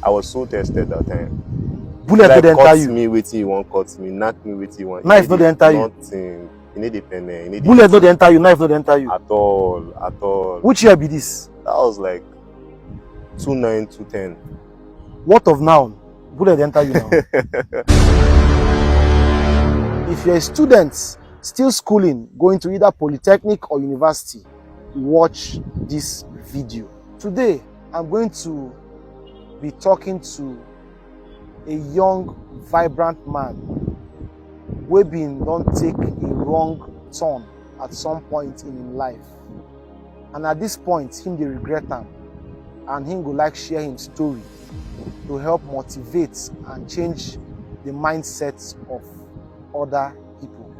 I was so tested that time. Bullet Like, no dey enter cut you. me wetin you want cut me, knack me wetin you want. Knife no dey enter you. Nothing. You need a pen. You need Bullet no dey enter you. Knife no dey enter you. At all, at all. Which year be this? That was like 29, 210. What of now? Bullet dey enter you now. If you're a student still schooling, going to either polytechnic or university, watch this video. Today, I'm going to be talking to a young, vibrant man wey been don take a wrong turn at some point in him life. And at this point, him dey regret am, and him go like share him story to help motivate and change the mindsets of other people.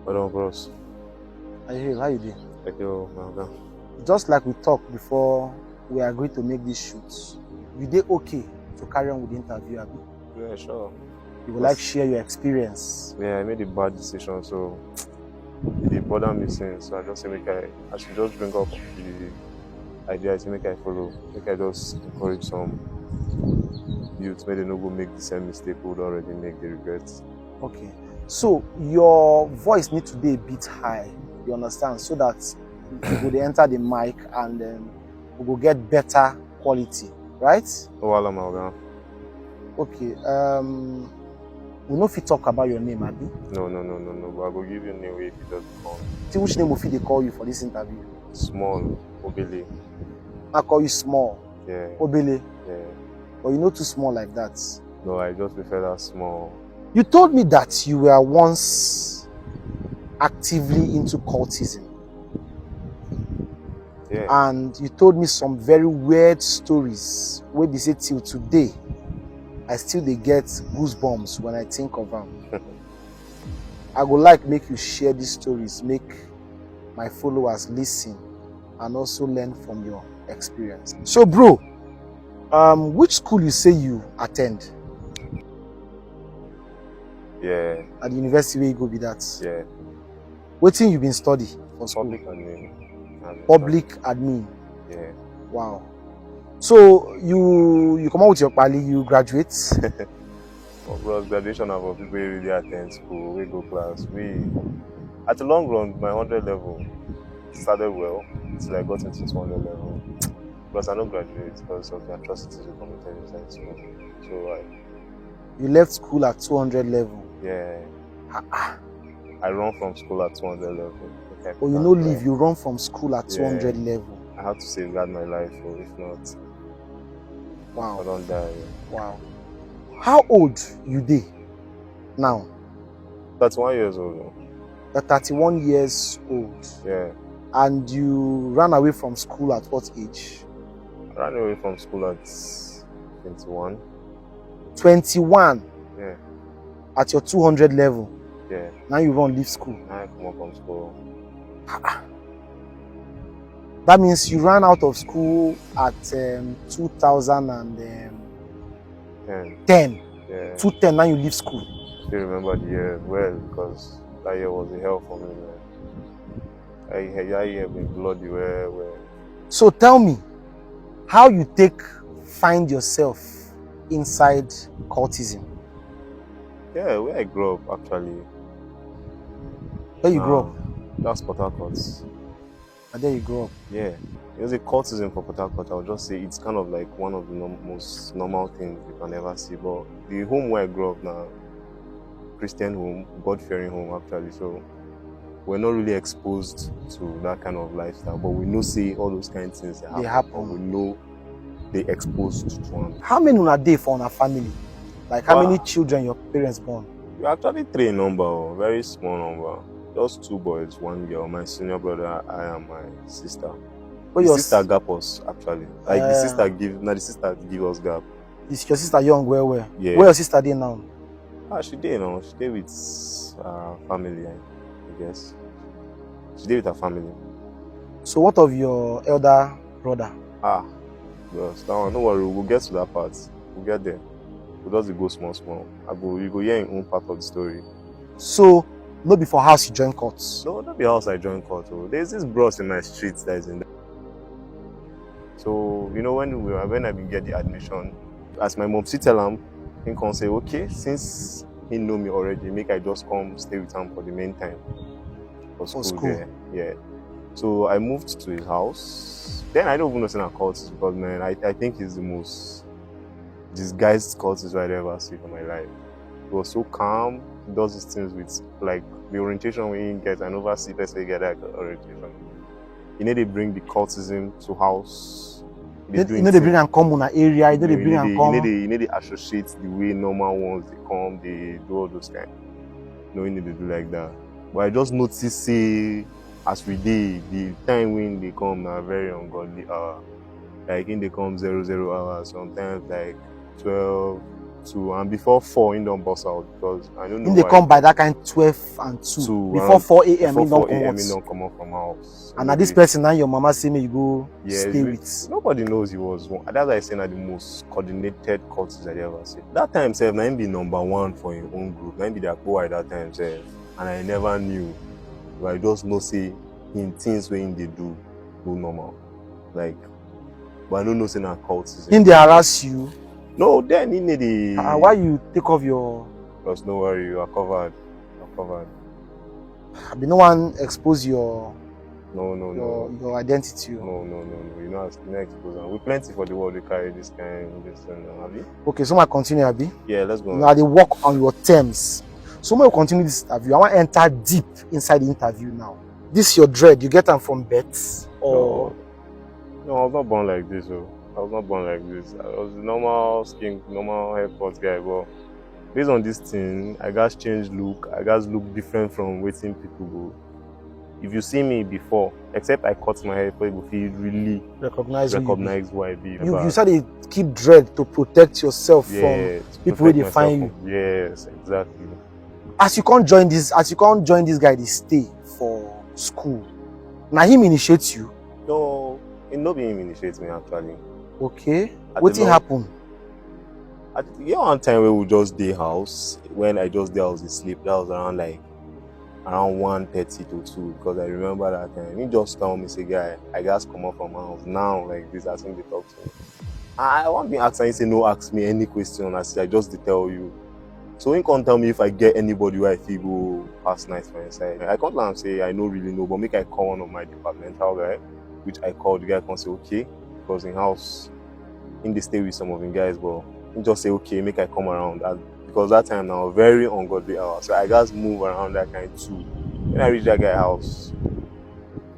Hold on, bros. How you doing? Thank you, man. Just like we talked before we agreed to make this shoot, you dey okay to carry on with the interview, abi? Yeah, sure. You would like share your experience? Yeah, I made a bad decision, so it did bother me since. So I just say I should just bring up the idea to make I follow. Make I just encourage some youth, make they no go make the same mistake we would already make the regrets. Okay. So your voice needs to be a bit high, you understand, so that you go enter the mic and then we will get better quality, right? Oh, hello, my guy. Okay. We no fit talk about your name, abi? No. But I will give you a name if you just call. See which name will fit they call you for this interview? Small, Obele. I call you Small. Yeah. Obele. Yeah. But you're not too small like that. No, I just prefer that small. You told me that you were once actively into cultism. Yeah. And you told me some very weird stories where they say till today, I still they get goosebumps when I think of them. I would like make you share these stories, make my followers listen and also learn from your experience. So bro, which school you say you attend? Yeah. At the university where you go be that? Yeah. What thing you been study for school? Public admin. Public admin. Yeah. Wow. So you come out with your pali, you graduate? Well, bros, graduation are for people who really attend school, we go class. At the long run, my 100 level started well until I got into 200 level. Because I don't graduate because of the atrocities we committed inside school. So you left school at 200 level? Yeah. I run from school at 200 level. Okay, oh, you no leave, you run from school at 200 level? I have to safeguard my life, or if not, wow. I don't die. Wow. How old you dey now? 31 years old. You're 31 years old? Yeah. And you ran away from school at what age? I ran away from school at 21. 21? Yeah. At your 200 level? Yeah. Now you run leave school? Now I come up from school. That means you ran out of school at 2010. Yeah. 2010, now you leave school. Still remember the year well because that year was a hell for me, man. That year been bloody well. So tell me, how you find yourself inside cultism? Yeah, where I grew up actually. Where you grew up? That's Port Harcourt. And there you grew up? Yeah. It was a cultism for Port Harcourt. I would just say it's kind of like one of the most normal things you can ever see. But the home where I grew up now, Christian home, God-fearing home actually. So we're not really exposed to that kind of lifestyle. But we know all those kind of things that happen. But we know they exposed to one. How many are there for our family? Like how many children your parents born? We actually 3 number, very small number. Just 2 boys, 1 girl. My senior brother, I and my sister. But the sister gap us actually. Like the sister give us gap. Is your sister young? Where? Yeah. Where your sister there now? She did now. She did with family, I guess. She did with her family. So what of your elder brother? Yes, that one. No worry, we'll get to that part. We'll get there. We'll just go small. You go hear your own part of the story. So not before house you join courts? No, not be house I join court. There's this bros in my street that is in there. So when I been get the admission, as my mom still tell him, he can say, okay, since he know me already, make I just come stay with him for the meantime for school there. Yeah. So I moved to his house. Then I don't even know saying a cultist because man, I think he's the most disguised cultist I'd ever seen in my life. He was so calm. He does these things with like the orientation when he gets, I never see let's say get that orientation. They bring the cultism to house. They bring and come on an area. They bring and come. They associate the way normal ones they come, they do all those kind. You need to do like that. But I just noticed, say, as we did, the time when they come are very ungodly hour. Like in they come 00 hours, sometimes like 12, 2, and before 4 in don't bust out because I don't know. They come by that kind 12 and 2. Before 4 a.m. in don't come out from house. And at this person now your mama say me you go stay with. Nobody knows he was one. That's why I say that the most coordinated cultist I ever seen. That time self, na him be number 1 for your own group. Na him be their boy that time self. And I never knew. But I just know say in things when they do normal. Like, but I don't know say na cultism. Him they harass you. No, then he need the. Why you take off your? Because no worry, you are covered. Be no one expose your. No. Your identity. No. You know expose. We plenty for the world to carry this kind of this thing, Abi. Okay, so I continue, Abi. Yeah, let's go. Now they work on your terms. So I continue this interview. I want to enter deep inside the interview now. This is your dread. You get them from birth or? No, I was not born like this. I was not born like this. I was a normal skin, normal haircut guy, but based on this thing, I guys change look. I guys look different from waiting people go. If you see me before, except I cut my hair, people feel really recognize who I be. You said they keep dread to protect yourself from people who they find you. Yes, exactly. As you can't join this guy, they stay for school. Now him initiates you. No, nobody initiates me actually. Okay. What did happen? One time where we just day house. When I just day house to sleep, that was around 1:30 to 2 because I remember that time. He just told me, say, guy, I just come up from my house now like this. I think they talk to me. I want to ask, and he say, no, ask me any question. I said, I just tell you. So he can't tell me if I get anybody who I feel go past night for inside. I can't let him say I don't really know, but make I call one of my departmental guy, which I called. The guy can say okay, because in house, in the stay with some of the guys, but he just say okay, make I come around. Because that time now very ungodly hour, so I just move around that kind too. When I reach that guy house,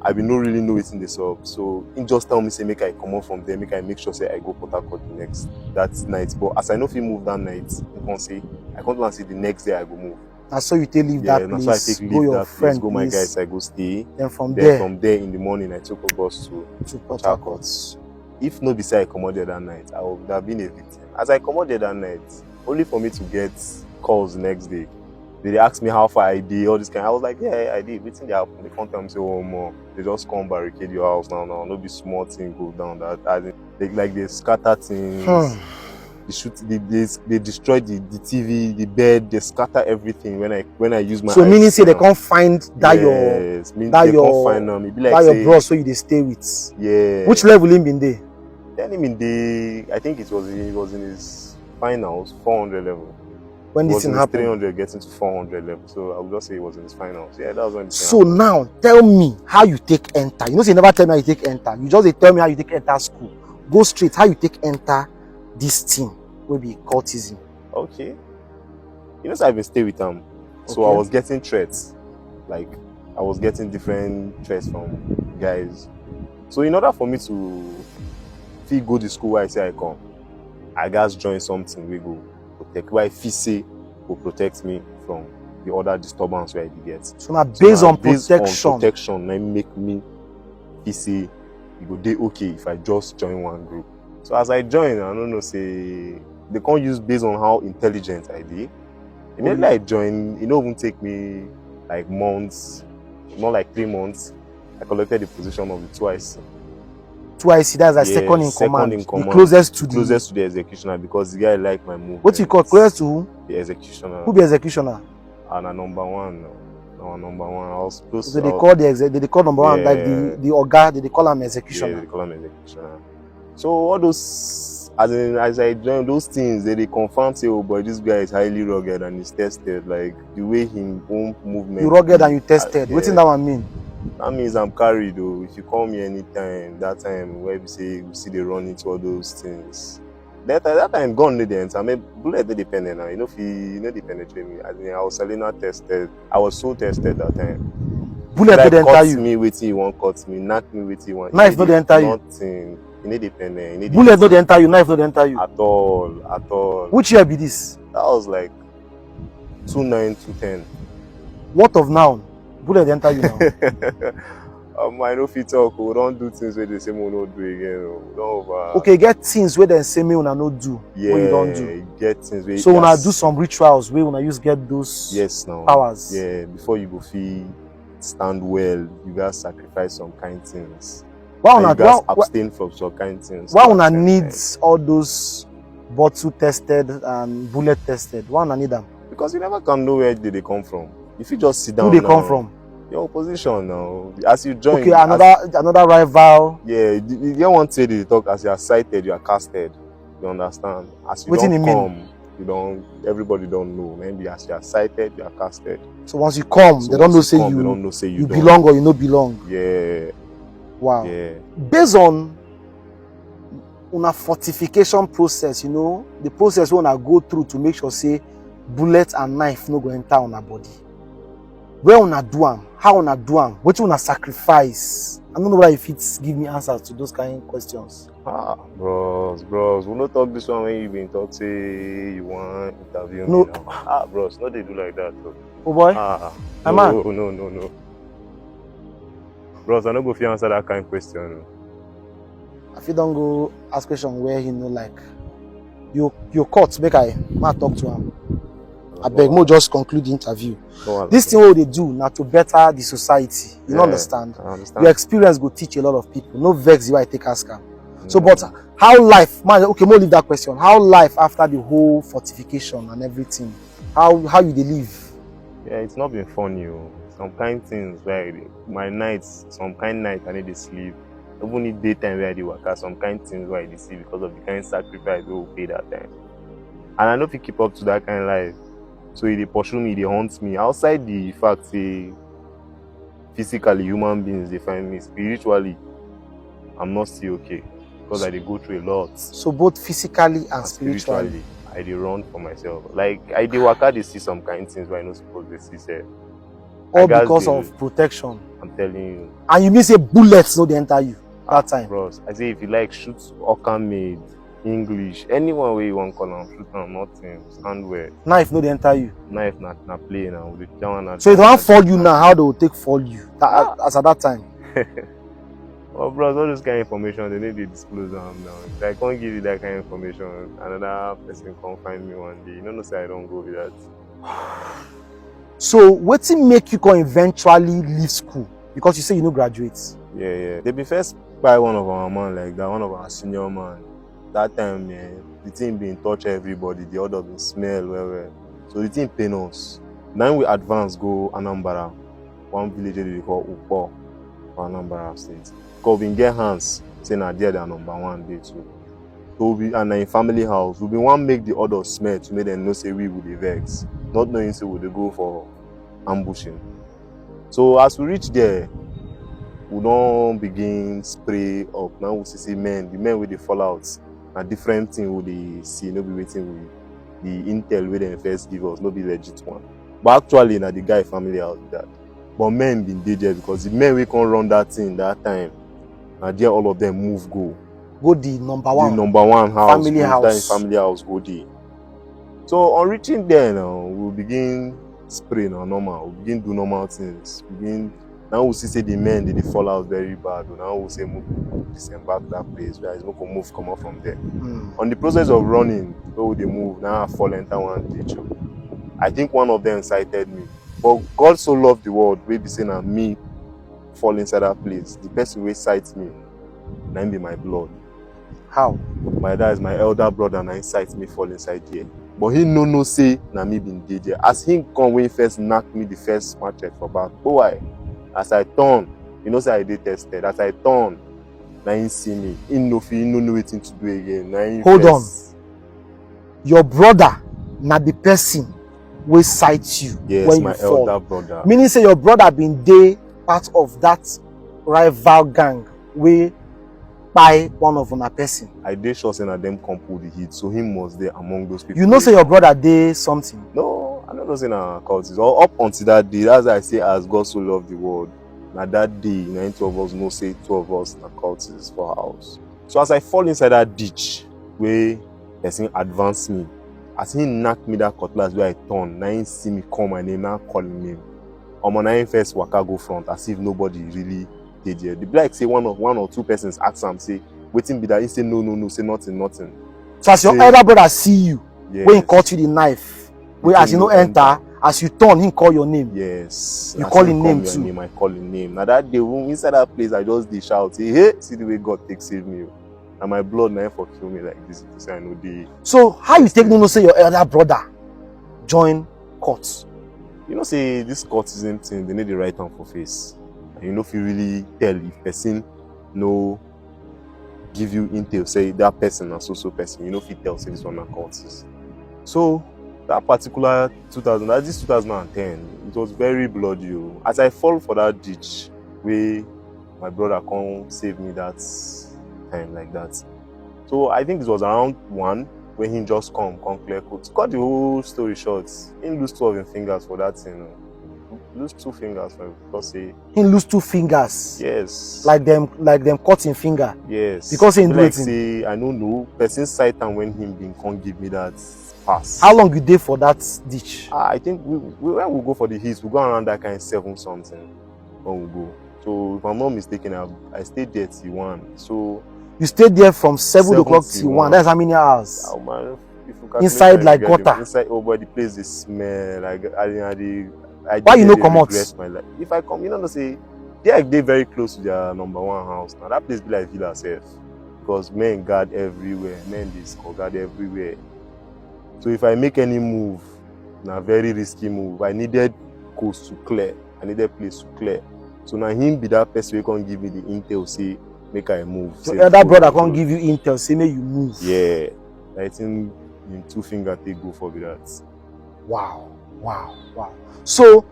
I be no really know it's in the sub. So he just tell me say make I come out from there, make I make sure say I go Port Harcourt that night. But as I know if he move that night, he can't say I can't say the next day I go move. And so you take leave that place, so I take leave go your that friend place, go my guys, I go stay. Then from there in the morning I took a bus to Port Harcourt. If no beside I come out there that night, I would have been a victim. As I come out there that night, only for me to get calls the next day. They asked me how far I did, all this kind. I was like, yeah, I did. Waiting they happen. They can't tell me say, oh more. They just come barricade your house now. No be small thing go down. They scatter things. They shoot. They destroy the TV, the bed. They scatter everything when I use my. So meaning say they can't find that can't find them. It be like that your bro so you they stay with. Yeah. Which level him been there? Then him in the I think he was in his finals 400 level. When this thing happened, 300 getting to 400 level. So I would just say it was in his finals. Yeah, that was when. So now tell me how you take enter. You know, say you never tell me how you take enter. You just tell me how you take enter school. Go straight. How you take enter this thing will be cultism. Okay. You know, so I've been staying with them. So I was getting threats. Like I was getting different threats from guys. So in order for me to go to school where I say I come, I guys join something we go protect. Why FISE will protect me from the other disturbance where I get. So now based on protection, I make me FISE it go dey okay if I just join one group. So as I join, I don't know, say they can't use based on how intelligent I did. Immediately I join, it don't even take me like months, not like 3 months. I collected the position of the 2IC. 2IC, that's like second in command. The closest to the executioner, because the guy like my move. What you call closest to who? The executioner. Who be executioner? And a number one. Our number one. I was close. So they call number one like the Oga. They call him executioner. Yeah, they call him executioner. So all those, as I joined those things, they confirm say, oh boy, this guy is highly rugged and he's tested. Like the way him own movement. You rugged and you tested. What yeah. does that one mean? That means I'm carried though. If you call me anytime, that time where we say we see they run into all those things. That time gone no the enter. I mean, bullet no dependent now. You know, if you know they penetrate me. I was Selena tested. I was so tested that time. Bullet no enter cut you. Me waiting you want cut me, knock me waiting you want. Knife no enter you. Nothing. You need dependent. Bullet no enter you. Knife no enter you. At all. Which year be this? That was like 29, 210. What of now? Bullet enter you now. I know if you talk, we don't do things where they say we don't do again. We don't over. Okay, get things where they say me una no do. Yeah, what you don't do. Get things where. So una do some rituals where una use get those powers. Yeah, before you go feel stand well, you gotta sacrifice some kind things. Why una abstain from some kind things? Why una needs all those bottle tested and bullet tested? Why una need them? Because you never can know where they come from. If you just sit down, who they come from? Your opposition now. As you join, okay, another rival. Yeah, you don't want to say they talk as you are cited, you are casted. You understand? As you don't come, you don't. Everybody don't know. Maybe as you are cited, you are casted. So once you come, they don't know say you belong or you no belong. Yeah. Wow. Yeah. Based on una fortification process, you know, the process we una go through to make sure say bullet and knife no go enter on our body. Where una do am? How una do am? What una sacrifice? I don't know whether if it give me answers to those kind of questions. Bros, we not talk this one when you been talk say you want interview no. me now. Bros, no they do like that though. Oh boy. No. Bros, I no go fit answer that kind of question. If you don't go ask question where he know like you caught, make I talk to him. I beg mo just conclude the interview. This thing what they do now to better the society. You understand? I understand. Your experience go teach a lot of people. No vex you I take ask him. So but how life, man, okay, more leave that question. How life after the whole fortification and everything? How you they live? Yeah, it's not been funny. Some kind things where my nights, some kind night I need to sleep. Even in daytime where I do work, some kind things where I dey see because of the kind sacrifice we will pay that time. And I know if you keep up to that kind of life. So they pursue me, they haunt me. Outside the fact say physically human beings they find me, spiritually I'm not still okay. Because I go through a lot. So both physically and spiritually. I dey run for myself. Like I dey waka, they see some kind of things where I not supposed to see. Say, all because of protection. I'm telling you. And you mean say bullets no they enter you that time? Bros, I say if you like shoot Oka made, English, anyone where you want call them, shoot them, nothing, stand where. Knife no they enter you? Knife not play now. So if they want fall you now, how they will take fall you? As at that time? Well, bros, all this kind of information, they need to disclose them now. If I can't give you that kind of information, another person can find me one day. You know, say I don't go with that. So, what make you eventually leave school? Because you say you no graduate. Yeah. They be first by one of our man like that, one of our senior man. That time, the thing been touch everybody, the other been smell well. So the thing pain us. Then we advance go Anambra, one village they call Upo for Anambra State. Because we get hands saying that they're number one day too. So we and in family house, we been want make the other smell to make them know say we would be vex, not knowing say we they go for ambushing. So as we reach there, we don't begin spray up. Now we see the men with the fallouts. A different thing would they see, no be waiting with the intel where they first give us, no be legit one. But actually, na the guy family house that. But men been there because the men we can't run that thing that time. And there all of them move go. Go the number one. The number one house. Family house. Family house go there. So on reaching there now, we'll begin spray now normal. We'll begin do normal things. Now we see say the men they fall out very bad. Now we say move disembark that place where it's not gonna move come out from there. On the process of running, where they move, now I fall enter one ditch. I think one of them cited me. But God so loved the world, we be saying that me fall inside that place. The person who cites me, now be my blood. How? My dad is my elder brother and he cites me fall inside here. But he no say na me been dead there. As he come when he first knocked me the first match for back. But why? As I turn, you know say I did tested. As I turn, Now he see me. He no know wetin to do again. Now he Hold on. first. Your brother na the person wey sight you Yes, when my you fall. elder brother. Meaning say your brother been dey part of that rival gang wey kpai one of una person. I dey sure say na them come pull the heat, so he must dey among those people. You know say your brother dey something. No, I don't know say na cultist. Or up until that day, that's why I say as God so loved the world. Na that day, 12 of us know say 2 of us na cultists for house. So as I fall inside that ditch, where person advance me, as he knock me that cutlass where I turn, now he see me call my name, now call him name. Now he first waka go front as if nobody really did there. The black say one or two persons ask him, say, waiting be that. He say no, say nothing. So as your elder brother see you, yes, when he cut you the knife, where as you no enter, as you turn, he call your name. Yes. You call him name too. I call him name. Now that day, inside that place, I just dey shout, say, hey, see the way God take save me. And my blood now for kill me like this. To say I know the. So how you take no say your elder brother join court? You know, say this courtism thing, they need the right hand for face. And you know if you really tell if person no give you intel, say that person and so person, you know if you tell say this one na cultist. So that particular 2010, it was very bloody. As I fall for that ditch, where my brother come save me that time like that. So I think it was around 1 when he just come clear coat. To cut the whole story short, he lose 2 of his fingers for that thing. Lose 2 fingers for because he lose 2 fingers. Yes. Like them cutting finger. Yes. Because he like say I don't know. Person sight and when him been can't give me that pass. How long you dey for that ditch? I think when we go for the heat, we go around that kind of 7 something when we go. So if I'm not mistaken, I stayed there till 1. So you stayed there from 7 o'clock till 1. That's how many hours? Oh man, inside like gutter. Inside, oh boy, the place is smell. Like why you no come out? If I come, you know, say they very close to their #1 house. Now that place be like villa self, because men guard everywhere. Men dey score guard everywhere. So if I make any move, na very risky move. I needed coast to clear. I needed place to clear. So now him be that person who can give me the intel, say make I move. So elder brother can't give you intel, say make you move. Yeah, I think in 2 fingers they go for that. Wow. So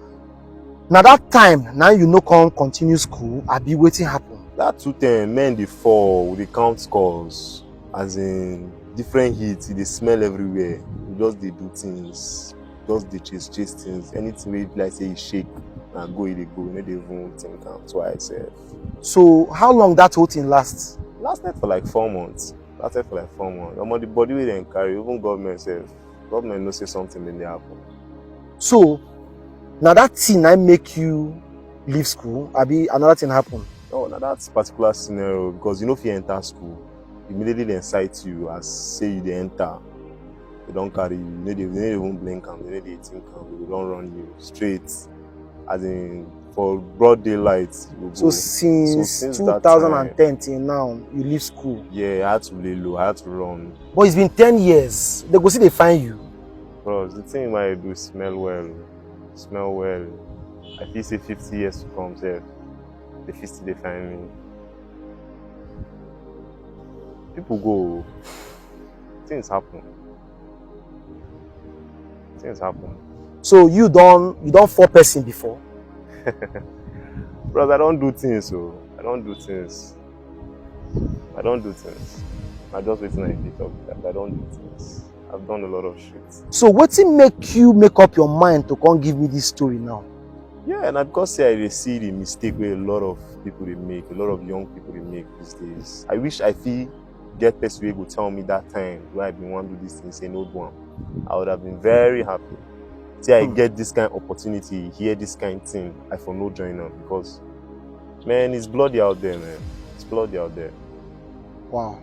now that time, now you know can't continue school. I be waiting happen. That 210 men they fall, they count scores, as in different hits. They smell everywhere. Just they do things, just they chase things. Anything we like say shake. And go, they go, they won't think twice. So how long that whole thing lasts? Lasted for like 4 months. The body we then carry, even government no say something then they happen. So now that thing I make you leave school, abi another thing happen? No, now that particular scenario, because you know if you enter school, immediately they incite you as say you they enter. They don't carry you, they don't blink them, they think them, they don't run you straight. As in for broad daylight. So since 2010 till now, you leave school? Yeah, I had to lay low, I had to run. But it's been 10 years. They go see they find you. Bro, the thing I do is smell well. I feel say 50 years to come, sir. The 50 they find me. People go. Things happen. So you don't 4 person before? Bro, I don't do things, so I don't do things. I just waiting on a talk that I don't do things. I've done a lot of shit. So what's it make you make up your mind to come give me this story now? Yeah, and because say I see the mistake where a lot of people they make, a lot of young people they make these days. I wish I feel get person who would tell me that time where I've been want to do this thing, say no one. I would have been very happy. See, I get this kind of opportunity, hear this kind of thing, I for no join up because, man, it's bloody out there, man. It's bloody out there. Wow.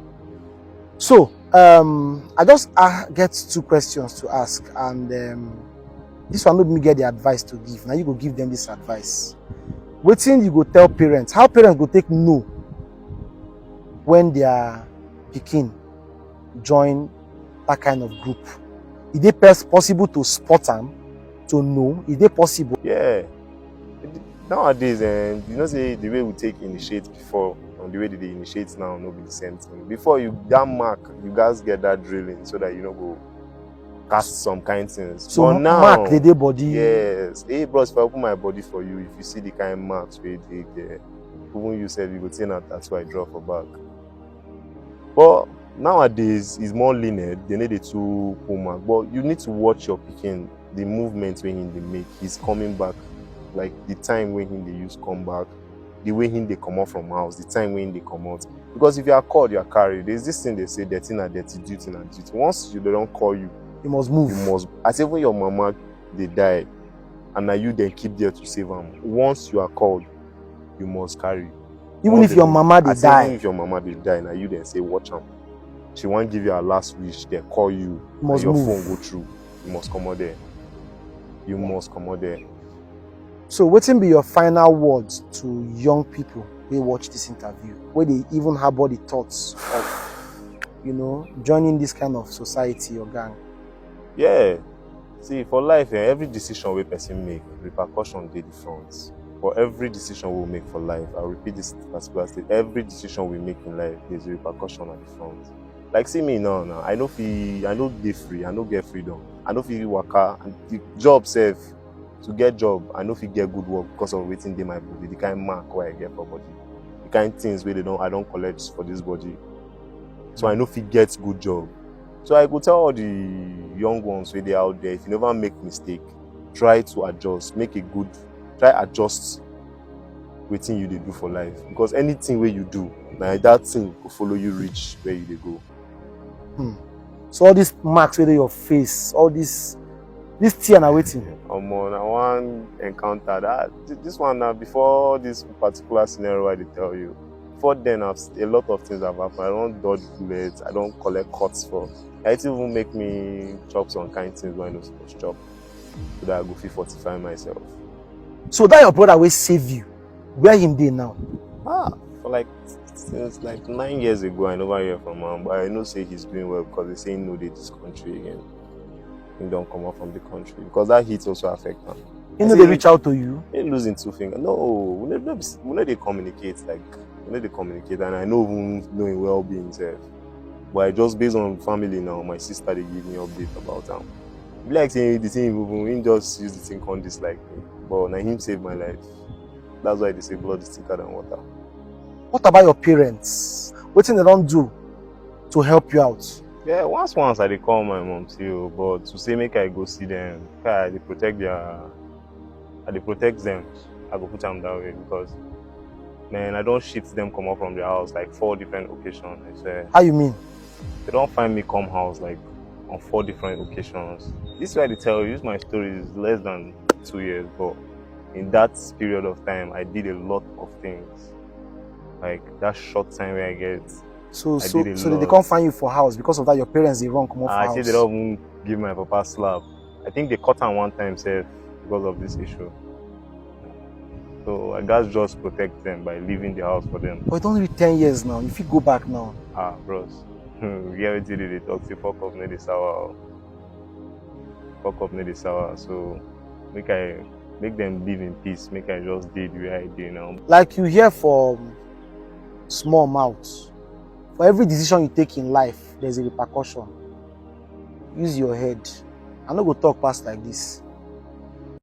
So, I just get 2 questions to ask, and this one made me get the advice to give. Now you go give them this advice. Waiting, you go tell parents. How parents go take no when their pikin join that kind of group? Is it possible to spot them? To know, is it possible? Yeah. Nowadays, you know, say the way we take initiate before, initiation. The way they initiate now, no be the same thing. Before you that mark, you guys get that drilling so that you know go cast some kind things. So but now, mark the day body. yes, hey bros, if I open my body for you, if you see the kind of marks where they there, even you said you go say that's why I draw for back. But nowadays it's more lenient. They need it to pull mark. But you need to watch your picking, the movement when they make. He's coming back, like the time when they use come back, the way they come out from house, the time when they come out. Because if you are called, you are carried. There's this thing they say, dirty na dirty, duty na duty. Once they don't call you, you must move. You must. As even your mama, they die, and now you then keep there to save them. Once you are called, you must carry. Even if your mama they die. Even if your mama they die, now you then say, watch them. She won't give you a last wish. They call you. You must your move. phone go through. You must come out there. You must come out there. So, what will be your final words to young people who watch this interview, where they even harbor the thoughts of, joining this kind of society or gang? Yeah. See, for life, every decision we person make, repercussion dey the front. For every decision we make for life, I'll repeat this particular state, every decision we make in life, there's a repercussion at the front. Like, see me now, I know dey free, I know get freedom, I know fit waka, and the job self, to get job, I know fit get good work because of waiting dey my body, the kind mark where I get for body, the kind things where I don't collect for this body. So I know fit get good job. So I could tell all the young ones where they out there, if you never make mistake, try to adjust, try adjust waiting you they do for life. Because anything where you do, now that thing will follow you reach where you they go. So all these marks where your face, all this tear now waiting. I one encounter that this one now before this particular scenario I they tell you. Before then, a lot of things have happened. I don't dodge bullets. I don't collect cuts for. It even make me chop some kind of things when I'm not supposed to chop, so that I go feel fortify myself. So that your brother will save you. Where him dey now? For since 9 years ago, I never hear from him. But I know say he's doing well because they say no, they this country again. He don't come out from the country because that heat also affect him. You know they reach out to you. They losing 2 fingers. No, we know they communicate they communicate, and I know even knowing well-being himself. But I just based on family now, my sister they give me update about him. Like saying the thing, he just use the thing on dislike me. But now him saved my life. That's why they say blood is thicker than water. What about your parents? What thing they don't do to help you out? Yeah, once I dey call my mom too, but to say make I go see them, I dey protect them. I go put them that way because man, I don't shift them come up from their house 4 different occasions. I swear. How you mean? They don't find me come house on 4 different occasions. This is why they tell you, my story is less than 2 years, but in that period of time, I did a lot of things. That short time where I get. So they can't find you for house because of that. Your parents they run come off house. I say they don't even give my papa slap. I think they cut him one time, safe because of this issue. So I guess just protect them by leaving the house for them. But it's only 10 years now. If you go back now. Bros. We already did it. Talk to fuck up no dey sour. Fuck up no dey sour. So make them live in peace. Make I just did where I did now. Like you hear from small mouths. For every decision you take in life, there's a repercussion. Use your head. I'm not going to talk past like this.